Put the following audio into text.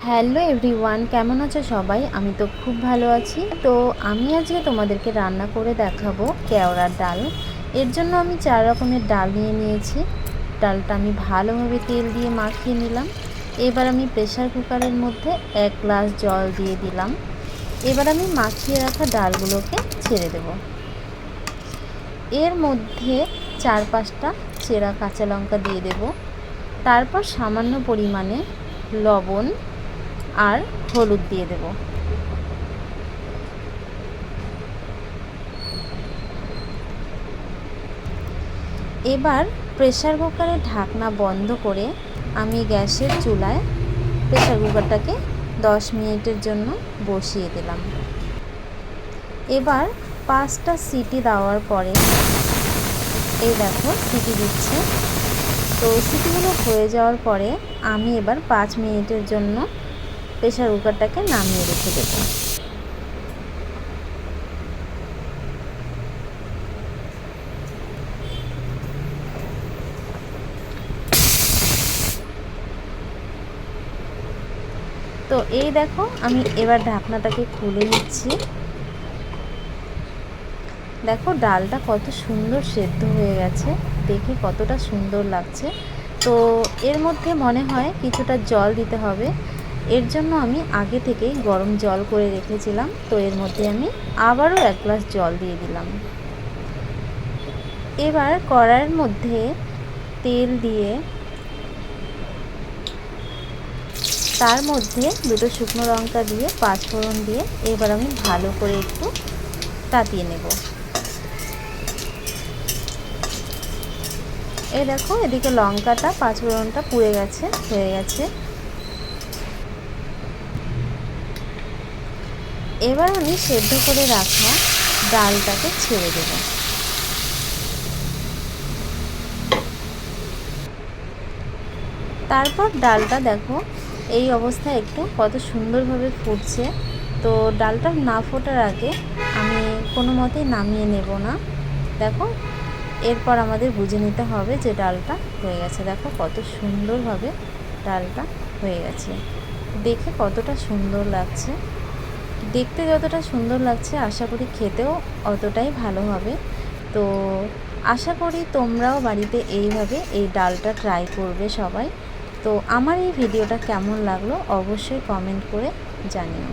Hello everyone, কেমন আছো সবাই? আমি তো খুব ভালো আছি। তো আমি আজকে তোমাদেরকে রান্না করে দেখাবো কেওড়ার ডাল। এর জন্য আমি 4 রকমের ডাল নিয়েছি। ডালটা আমি ভালোভাবে তেল দিয়ে মাখিয়ে নিলাম। এবার আমি প্রেসার কুকারের মধ্যে 1 গ্লাস জল দিয়ে দিলাম। এবার আমি মাখিয়ে রাখা ডালগুলোকে ছেড়ে দেব। এর মধ্যে 4-5টা চেরা কাঁচা লঙ্কা দিয়ে দেব। তারপর সামান্য পরিমাণে লবণ আর হলুদ দিয়ে দেব। এবার প্রেসার কুকারের ঢাকনা বন্ধ করে আমি গ্যাসের চুলায় প্রেসার কুকারটাকে 10 মিনিটের জন্য বসিয়ে দিলাম। এবার 5টা সিটি দেওয়ার পরে এই দেখো সিটি দিচ্ছে। তো সিটিগুলো হয়ে যাওয়ার পরে আমি এবার 5 মিনিটের জন্য প্রেসার কুকারটাকে নামিয়ে রেখে দেবো। তো এই দেখো আমি এবার ঢাকনাটাকে খুলে নিচ্ছি। দেখো ডালটা কত সুন্দর সেদ্ধ হয়ে গেছে, দেখে কতটা সুন্দর লাগছে। তো এর মধ্যে মনে হয় কিছুটা জল দিতে হবে। এর জন্য আমি আগে থেকেই গরম জল করে রেখেছিলাম। তো এর মধ্যে আমি আবারও 1 গ্লাস জল দিয়ে দিলাম। এবার কড়াইয়ের মধ্যে তেল দিয়ে তার মধ্যে 2টো শুকনো লঙ্কা দিয়ে 5 ফোড়ন দিয়ে এবার আমি ভালো করে একটু তাতিয়ে নেব। এই দেখো এদিকে লঙ্কাটা 5 ফোড়নটা পুড়ে গেছে, হয়ে গেছে। এবার আমি সেদ্ধ করে রাখা ডালটাকে ছেড়ে দেব। তারপর ডালটা দেখো এই অবস্থায় একটু কত সুন্দরভাবে ফুটছে। তো ডালটা না ফোটার আগে আমি কোনো মতেই নামিয়ে নেব না। দেখো এরপর আমাদের বুঝে নিতে হবে যে ডালটা হয়ে গেছে। দেখো কত সুন্দরভাবে ডালটা হয়ে গেছে, দেখে কতটা সুন্দর লাগছে। দেখতে যতটা সুন্দর লাগছে আশা করি খেতেও অতটাই ভালো হবে। তো আশা করি তোমরাও বাড়িতে এইভাবে এই ডালটা ট্রাই করবে সবাই। তো আমার এই ভিডিওটা কেমন লাগলো অবশ্যই কমেন্ট করে জানিও।